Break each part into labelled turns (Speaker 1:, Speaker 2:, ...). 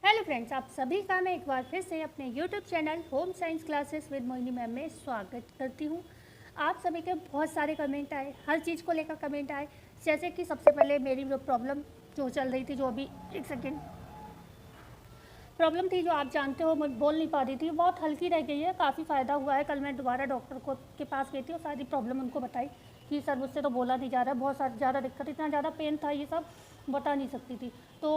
Speaker 1: Hello friends, आप सभी का मैं एक बार फिर से अपने YouTube channel home science classes with Mohini ma'am में स्वागत करती हूँ। आप सभी के बहुत सारे कमेंट आए, हर चीज़ को लेकर कमेंट आए। जैसे कि सबसे पहले मेरी जो प्रॉब्लम जो चल रही थी, जो अभी एक सेकेंड प्रॉब्लम थी, जो आप जानते हो, मैं बोल नहीं पा रही थी, बहुत हल्की रह गई है, काफ़ी फ़ायदा हुआ है। कल मैं दोबारा डॉक्टर को के पास गई थी और सारी प्रॉब्लम उनको बताई कि सर मुझसे तो बोला नहीं जा रहा है, बहुत सारी ज़्यादा दिक्कत, इतना ज़्यादा पेन था, ये सब बता नहीं सकती थी। तो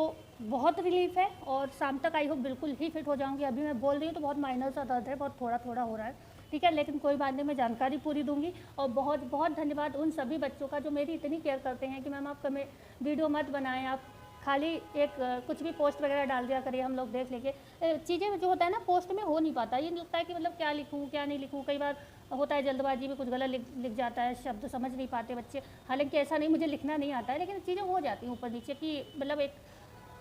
Speaker 1: बहुत रिलीफ है और शाम तक आई होप बिल्कुल ही फिट हो जाऊँगी। अभी मैं बोल रही हूँ तो बहुत माइनर सा दर्द है, बहुत थोड़ा थोड़ा हो रहा है, ठीक है, लेकिन कोई बात नहीं, मैं जानकारी पूरी दूंगी। और बहुत बहुत धन्यवाद उन सभी बच्चों का जो मेरी इतनी केयर करते हैं कि मैम आप कमें वीडियो मत बनाएं, आप खाली एक कुछ भी पोस्ट वगैरह डाल दिया करिए, हम लोग देख लेंगे। चीज़ें जो होता है ना पोस्ट में हो नहीं पाता, ये लगता है कि मतलब क्या लिखूँ क्या नहीं लिखूँ, कई बार होता है जल्दबाजी में कुछ गलत लिख जाता है, शब्द समझ नहीं पाते बच्चे। हालांकि ऐसा नहीं, मुझे लिखना नहीं आता है, लेकिन चीज़ें हो जाती हैं ऊपर नीचे कि मतलब एक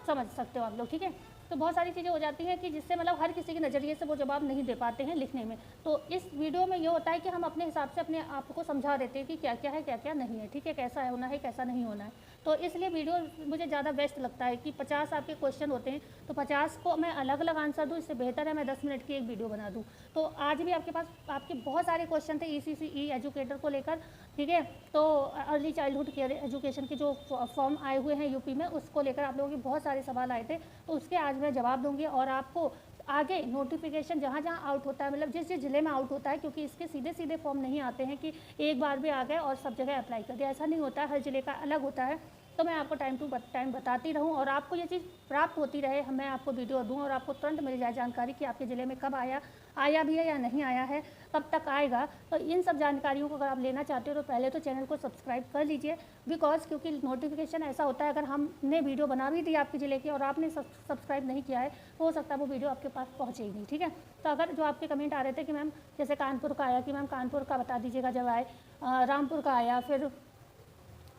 Speaker 1: समझ सकते हो आप लोग, ठीक है। तो बहुत सारी चीज़ें हो जाती हैं कि जिससे मतलब हर किसी के नज़रिए से वो जवाब नहीं दे पाते हैं लिखने में। तो इस वीडियो में ये होता है कि हम अपने हिसाब से अपने आप को समझा देते हैं कि क्या क्या है क्या क्या नहीं है, ठीक है, कैसा होना है कैसा नहीं होना है। तो इसलिए वीडियो मुझे ज़्यादा बेस्ट लगता है कि 50 आपके क्वेश्चन होते हैं तो 50 को मैं अलग अलग आंसर दूँ, इससे बेहतर है मैं 10 मिनट की एक वीडियो बना दूँ। तो आज भी आपके पास आपके बहुत सारे क्वेश्चन थे ECCE एजुकेटर को लेकर, ठीक है। तो अर्ली चाइल्डहुड केयर एजुकेशन के जो फॉर्म आए हुए हैं यूपी में, उसको लेकर आप लोगों के बहुत सारे सवाल आए थे, तो उसके आज मैं जवाब दूंगी। और आपको आगे नोटिफिकेशन जहाँ जहाँ आउट होता है, मतलब जिस जिस ज़िले में आउट होता है, क्योंकि इसके सीधे सीधे फॉर्म नहीं आते हैं कि एक बार भी आ गए और सब जगह अप्लाई कर दिया, ऐसा नहीं होता है, हर ज़िले का अलग होता है। तो मैं आपको टाइम टू टाइम बताती रहूँ और आपको ये चीज़ प्राप्त होती रहे, मैं आपको वीडियो दूँ और आपको तुरंत मिल जाए जानकारी कि आपके ज़िले में कब आया भी है या नहीं आया है, कब तक आएगा। तो इन सब जानकारियों को अगर आप लेना चाहते हो तो पहले तो चैनल को सब्सक्राइब कर लीजिए, बिकॉज क्योंकि नोटिफिकेशन ऐसा होता है, अगर हमने वीडियो बना भी दी आपके ज़िले की और आपने सब्सक्राइब नहीं किया है तो हो सकता है वो वीडियो आपके पास पहुँचे ही नहीं, ठीक है। तो अगर जो आपके कमेंट आ रहे थे कि मैम जैसे कानपुर का आया कि मैम कानपुर का बता दीजिएगा जब आए, रामपुर का आया, फिर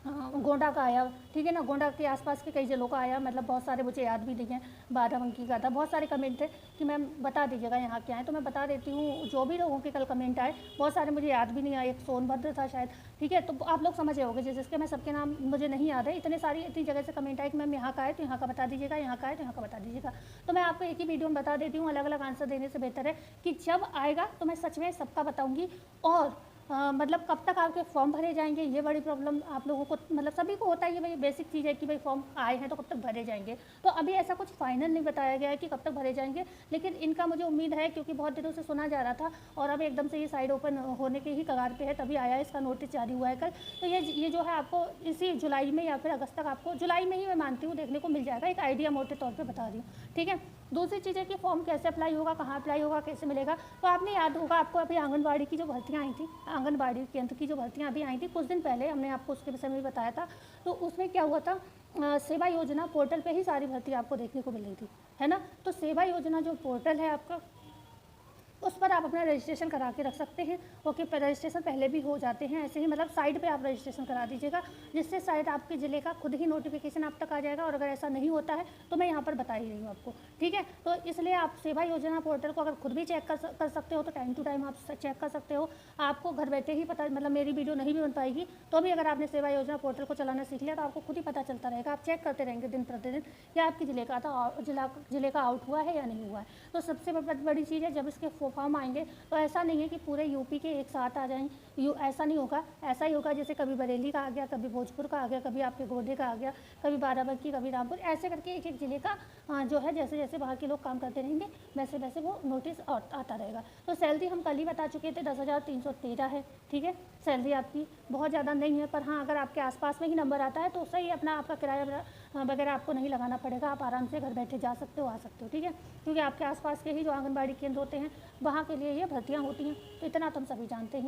Speaker 1: गोंडा का आया, ठीक है ना, गोंडा के आसपास के कई जिलों का आया, मतलब बहुत सारे मुझे याद भी नहीं है, बाराबंकी का था, बहुत सारे कमेंट थे कि मैम बता दीजिएगा यहाँ के आए, तो मैं बता देती हूँ जो भी लोगों के कल कमेंट आए, बहुत सारे मुझे याद भी नहीं आए, एक सोनभद्र था शायद, ठीक है। तो आप लोग समझ रहे होंगे जिसके मैं सबके नाम मुझे नहीं याद है, इतनी जगह से कमेंट आए कि मैम यहाँ का आए तो यहाँ का बता दीजिएगा, यहाँ का आए तो यहाँ का बता दीजिएगा। तो मैं आपको एक ही वीडियो में बता देती हूँ, अलग अलग आंसर देने से बेहतर है कि जब आएगा तो मैं सच में सबका बताऊँगी। और मतलब कब तक आपके फॉर्म भरे जाएंगे, ये बड़ी प्रॉब्लम आप लोगों को, मतलब सभी को होता है, ये भाई बेसिक चीज़ है कि भाई फॉर्म आए हैं तो कब तक भरे जाएंगे। तो अभी ऐसा कुछ फाइनल नहीं बताया गया है कि कब तक भरे जाएंगे, लेकिन इनका मुझे उम्मीद है, क्योंकि बहुत दिनों से सुना जा रहा था और अब एकदम से ये साइड ओपन होने के ही कगार पे है, तभी आया है, इसका नोटिस जारी हुआ है कल। तो ये जो है आपको इसी जुलाई में या फिर अगस्त तक, आपको जुलाई में ही मैं मानती हूँ देखने को मिल जाएगा, एक आइडिया मोटे तौर पर बता रही हूँ, ठीक है। दूसरी चीज़ है कि फॉर्म कैसे अप्लाई होगा, कहाँ अप्लाई होगा, कैसे मिलेगा। तो आपने याद होगा, आपको अभी आंगनबाड़ी की जो भर्तियाँ आई थी, आंगनबाड़ी केंद्र की जो भर्तियाँ अभी आई थी कुछ दिन पहले, हमने आपको उसके विषय में बताया था। तो उसमें क्या हुआ था, सेवा योजना पोर्टल पे ही सारी भर्ती आपको देखने को मिल रही थी, है ना। तो सेवा योजना जो पोर्टल है आपका, उस पर आप अपना रजिस्ट्रेशन करा के रख सकते हैं। ओके, पर रजिस्ट्रेशन पहले भी हो जाते हैं, ऐसे ही मतलब साइट पे आप रजिस्ट्रेशन करा दीजिएगा, जिससे शायद आपके ज़िले का खुद ही नोटिफिकेशन आप तक आ जाएगा। और अगर ऐसा नहीं होता है तो मैं यहाँ पर बता ही रही हूँ आपको, ठीक है। तो इसलिए आप सेवा योजना पोर्टल को अगर खुद भी चेक कर सकते हो तो टाइम टू टाइम आप चेक कर सकते हो। आपको घर बैठे ही पता, मतलब मेरी वीडियो नहीं भी बन पाएगी तो भी अगर आपने सेवा योजना पोर्टल को चलाना सीख लिया तो आपको खुद ही पता चलता रहेगा, आप चेक करते रहेंगे दिन प्रतिदिन कि आपके ज़िले का आउट हुआ है या नहीं हुआ है। तो सबसे बड़ी चीज़ है, जब इसके फॉर्म आएंगे तो ऐसा नहीं है कि पूरे यूपी के एक साथ आ जाएं, ऐसा नहीं होगा। ऐसा ही होगा जैसे कभी बरेली का आ गया, कभी भोजपुर का आ गया, कभी आपके गोंडे का आ गया, कभी बाराबंकी, कभी रामपुर, ऐसे करके एक एक ज़िले का जो है, जैसे जैसे वहाँ के लोग काम करते रहेंगे वैसे वैसे वो नोटिस आता रहेगा। तो सैलरी हम कल ही बता चुके थे, 10,313 है, ठीक है। सैलरी आपकी बहुत ज़्यादा नहीं है, पर हाँ अगर आपके आसपास में ही नंबर आता है तो उससे ही अपना आपका किराया वगैरह आपको नहीं लगाना पड़ेगा, आप आराम से घर बैठे जा सकते हो, आ सकते हो, ठीक है। क्योंकि आपके आसपास के ही जो आंगनबाड़ी केंद्र होते हैं वहाँ के लिए ये भर्तियाँ होती हैं, तो इतना तो हम सभी जानते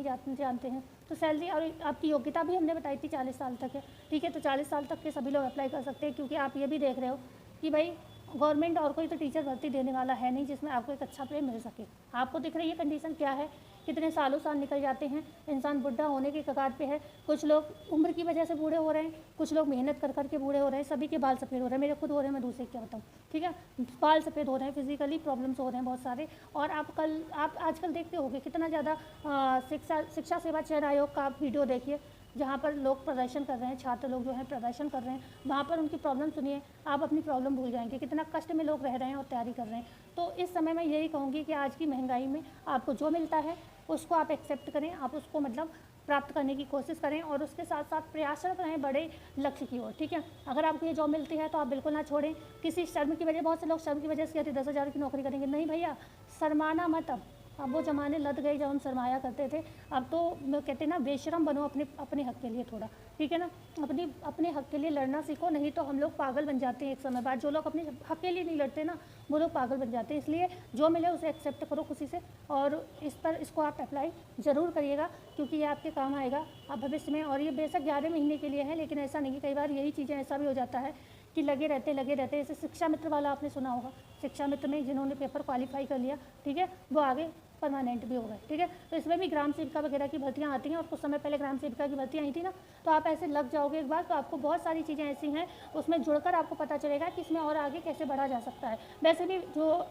Speaker 1: हैं। तो सैलरी और आपकी योग्यता भी हमने बताई थी 40 साल तक है, ठीक है। तो 40 साल तक के सभी लोग अप्लाई कर सकते हैं, क्योंकि आप ये भी देख रहे हो कि भाई गवर्नमेंट और कोई तो टीचर भर्ती देने वाला है नहीं जिसमें आपको एक अच्छा पे मिल सके। आपको दिख रही है कंडीशन क्या है, कितने सालों साल निकल जाते हैं, इंसान बुढ़ा होने के कगार पे है। कुछ लोग उम्र की वजह से बूढ़े हो रहे हैं, कुछ लोग मेहनत कर करके बूढ़े हो रहे हैं, सभी के बाल सफ़ेद हो रहे हैं, मेरे खुद हो रहे हैं, मैं दूसरे क्या बताऊँ, ठीक है। बाल सफ़ेद हो रहे हैं, फिजिकली प्रॉब्लम्स हो रहे हैं बहुत सारे। और आप आजकल देखते होंगे कितना ज़्यादा शिक्षा सेवा चयन आयोग का आप वीडियो देखिए, जहाँ पर लोग प्रदर्शन कर रहे हैं, छात्र लोग जो हैं प्रदर्शन कर रहे हैं, वहाँ पर उनकी प्रॉब्लम सुनिए, आप अपनी प्रॉब्लम भूल जाएंगे, कितना कष्ट में लोग रह रहे हैं और तैयारी कर रहे हैं। तो इस समय मैं यही कहूँगी कि आज की महंगाई में आपको जो मिलता है उसको आप एक्सेप्ट करें, आप उसको मतलब प्राप्त करने की कोशिश करें और उसके साथ साथ प्रयासरत रहें बड़े लक्ष्य की ओर, ठीक है। अगर आपको ये जॉब मिलती है तो आप बिल्कुल ना छोड़ें किसी शर्म की वजह। बहुत से लोग शर्म की वजह से कहते 10,000 की नौकरी करेंगे, नहीं भैया, शर्माना मत। अब वो ज़माने लद गए जब हम शर्माया करते थे। अब तो कहते हैं ना, बेशरम बनो अपने अपने हक़ के लिए थोड़ा, ठीक है ना। अपने हक़ के लिए लड़ना सीखो, नहीं तो हम लोग पागल बन जाते हैं एक समय बाद। जो लोग अपने हक़ के लिए नहीं लड़ते ना, वो लोग पागल बन जाते हैं। इसलिए जो मिले उसे एक्सेप्ट करो खुशी से, और इसको आप अप्लाई ज़रूर करिएगा, क्योंकि ये आपके काम आएगा आप भविष्य में। और ये बेशक 11 महीने के लिए है, लेकिन ऐसा नहीं कि कई बार यही चीज़ें ऐसा भी हो जाता है कि लगे रहते जैसे शिक्षा मित्र वाला आपने सुना होगा। शिक्षा मित्र में जिन्होंने पेपर क्वालिफाई कर लिया, ठीक है, वो आगे परमानेंट भी हो गए, ठीक है। तो इसमें भी ग्राम सेविका वगैरह की भर्तियाँ आती हैं, और कुछ समय पहले ग्राम सेविका की भर्तियाँ आई थी ना, तो आप ऐसे लग जाओगे एक बार, तो आपको बहुत सारी चीज़ें ऐसी हैं उसमें जुड़कर आपको पता चलेगा कि इसमें और आगे कैसे बढ़ा जा सकता है। वैसे भी जो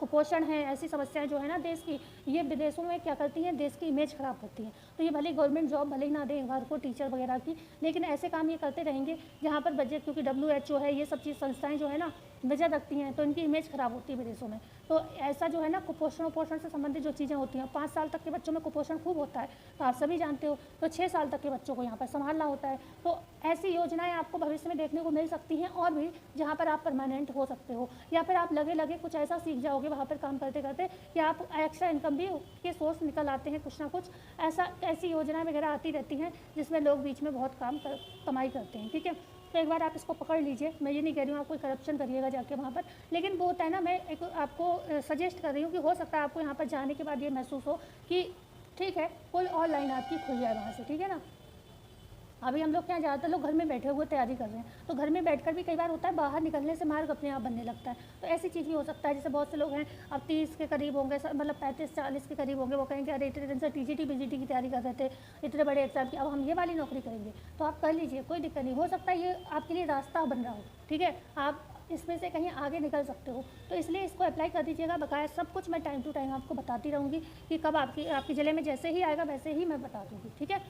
Speaker 1: कुपोषण है, ऐसी समस्याएं जो है ना देश की, ये विदेशों में क्या करती हैं, देश की इमेज ख़राब करती हैं। तो ये भले गवर्नमेंट जॉब भले ही ना दें घर को, टीचर वगैरह की, लेकिन ऐसे काम ये करते रहेंगे जहाँ पर बजट, क्योंकि WHO है, ये सब चीज़ संस्थाएँ जो है ना बजट रखती हैं, तो इनकी इमेज ख़राब होती है विदेशों में। तो ऐसा जो है ना, कुपोषण से संबंधित जो चीज़ें होती हैं, 5 साल तक के बच्चों में कुपोषण खूब होता है, तो आप सभी जानते हो। तो 6 साल तक के बच्चों को यहाँ पर संभालना होता है। तो ऐसी योजनाएं आपको भविष्य में देखने को मिल सकती हैं, और भी जहाँ पर आप परमानेंट हो सकते हो, या फिर आप लगे कुछ ऐसा सीख जाओगे वहाँ पर काम करते करते कि आप एक्स्ट्रा इनकम भी के सोर्स निकल आते हैं कुछ ना कुछ। ऐसी योजनाएं वगैरह आती रहती हैं जिसमें लोग बीच में बहुत कमाई करते हैं, ठीक है। तो एक बार आप इसको पकड़ लीजिए। मैं ये नहीं कह रही हूँ आप कोई करप्शन करिएगा जाके वहाँ पर, लेकिन वो होता है ना, मैं एक आपको सजेस्ट कर रही हूँ कि हो सकता है आपको यहाँ पर जाने के बाद ये महसूस हो कि ठीक है, कोई और लाइन आपकी खुल जाए वहाँ से, ठीक है ना। अभी हम लोग क्या, ज़्यादातर लोग घर में बैठे हुए तैयारी कर रहे हैं, तो घर में बैठकर भी कई बार होता है बाहर निकलने से मार्ग अपने आप बनने लगता है। तो ऐसी चीज़ भी हो सकता है। जैसे बहुत से लोग हैं अब 30 के करीब होंगे, मतलब 35-40 के करीब होंगे, वो कहेंगे अरे इतने दिन से TGT BGT की तैयारी कर रहे थे, इतने बड़े एग्जाम की, अब हम ये वाली नौकरी करेंगे। तो आप कर लीजिए, कोई दिक्कत नहीं। हो सकता है ये आपके लिए रास्ता बन रहा हो, ठीक है, आप इसमें से कहीं आगे निकल सकते हो। तो इसलिए इसको अप्लाई कर दीजिएगा। बकाया सब कुछ मैं टाइम टू टाइम आपको बताती रहूँगी कि कब आपके ज़िले में जैसे ही आएगा वैसे ही मैं बता दूँगी, ठीक है।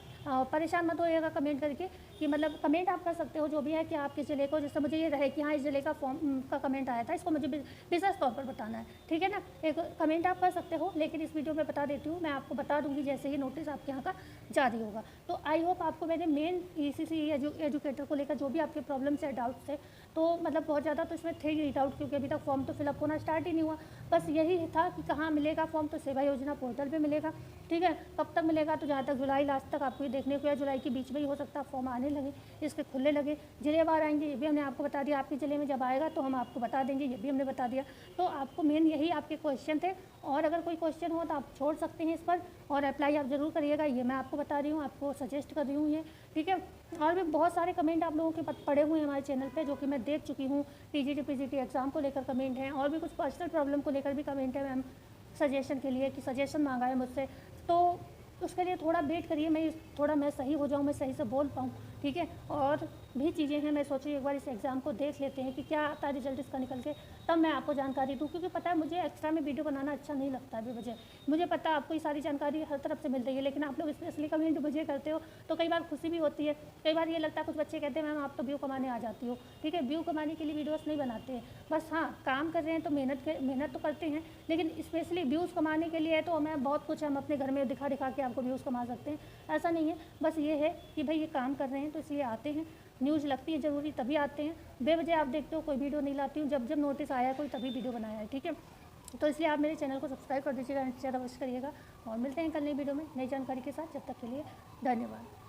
Speaker 1: परेशान मत होइएगा कमेंट करके, कि मतलब कमेंट आप कर सकते हो जो भी है कि आपके ज़िले को, जैसे मुझे ये रहे कि हाँ इस ज़िले का फॉर्म का कमेंट आया था, इसको मुझे विशेष तौर पर बताना है, ठीक है ना। एक कमेंट आप कर सकते हो, लेकिन इस वीडियो में बता देती हूँ, मैं आपको बता दूँगी जैसे ही नोटिस आपके यहाँ का जारी होगा। तो आई होप आपको मैंने मेन ECC एजुकेटर को लेकर जो भी आपके प्रॉब्लम्स है, डाउट्स है, तो मतलब बहुत ज़्यादा तो इसमें थे ही नहीं डाउट, क्योंकि अभी तक फॉर्म तो फिलअप होना स्टार्ट ही नहीं हुआ। बस यही था कि कहाँ मिलेगा फॉर्म, तो सेवा योजना पोर्टल पे मिलेगा, ठीक है। कब तक मिलेगा, तो जहाँ तक जुलाई लास्ट तक आपको ये देखने को या जुलाई के बीच में ही हो सकता है फॉर्म आने लगे, इसके खुलने लगे। जिलेवार आएंगे ये भी हमने आपको बता दिया, आपके ज़िले में जब आएगा तो हम आपको बता देंगे, ये भी हमने बता दिया। तो आपको मेन यही आपके क्वेश्चन थे, और अगर कोई क्वेश्चन हो तो आप छोड़ सकते हैं इस पर, और अप्लाई आप ज़रूर करिएगा। ये मैं आपको बता रही हूँ, आपको सजेस्ट कर रही हूँ ये, ठीक है। और भी बहुत सारे कमेंट आप लोगों के पड़े हुए हैं हमारे चैनल पे, जो कि मैं देख चुकी हूँ। TGT PGT एग्ज़ाम को लेकर कमेंट हैं, और भी कुछ पर्सनल प्रॉब्लम को लेकर भी कमेंट है मैम, सजेशन के लिए कि सजेशन मांगा है मुझसे। तो उसके लिए थोड़ा वेट करिए, मैं सही हो जाऊँ, मैं सही से बोल पाऊँ, ठीक है। और भी चीज़ें हैं, मैं सोच रही हूँ एक बार इस एग्ज़ाम को देख लेते हैं कि क्या आता है रिजल्ट इसका निकल के, तब मैं आपको जानकारी दूँ। क्योंकि पता है मुझे एक्स्ट्रा में वीडियो बनाना अच्छा नहीं लगता है बेवजह। मुझे पता है आपको ये सारी जानकारी हर तरफ से मिल रही है, लेकिन आप लोग स्पेशली कमेंट मुझे करते हो, तो कई बार खुशी भी होती है। कई बार ये लगता है, कुछ बच्चे कहते हैं मैम आप तो व्यू कमाने आ जाती हो, ठीक है। व्यू कमाने के लिए वीडियोस नहीं बनाते हैं, बस हाँ काम कर रहे हैं तो मेहनत तो करते हैं, लेकिन स्पेशली व्यूज़ कमाने के लिए है तो मैं बहुत कुछ हम अपने घर में दिखा के आपको व्यूज़ कमा सकते हैं, ऐसा नहीं है। बस ये है कि भाई ये काम कर रहे हैं तो इसलिए आते हैं, न्यूज़ लगती है ज़रूरी तभी आते हैं। बेवजह आप देखते हो कोई वीडियो नहीं लाती हूँ, जब नोटिस आया है कोई तभी वीडियो बनाया है, ठीक है। तो इसलिए आप मेरे चैनल को सब्सक्राइब कर दीजिएगा, ज़्यादा अवश्य करिएगा, और मिलते हैं कल नई वीडियो में नई जानकारी के साथ। जब तक के लिए धन्यवाद।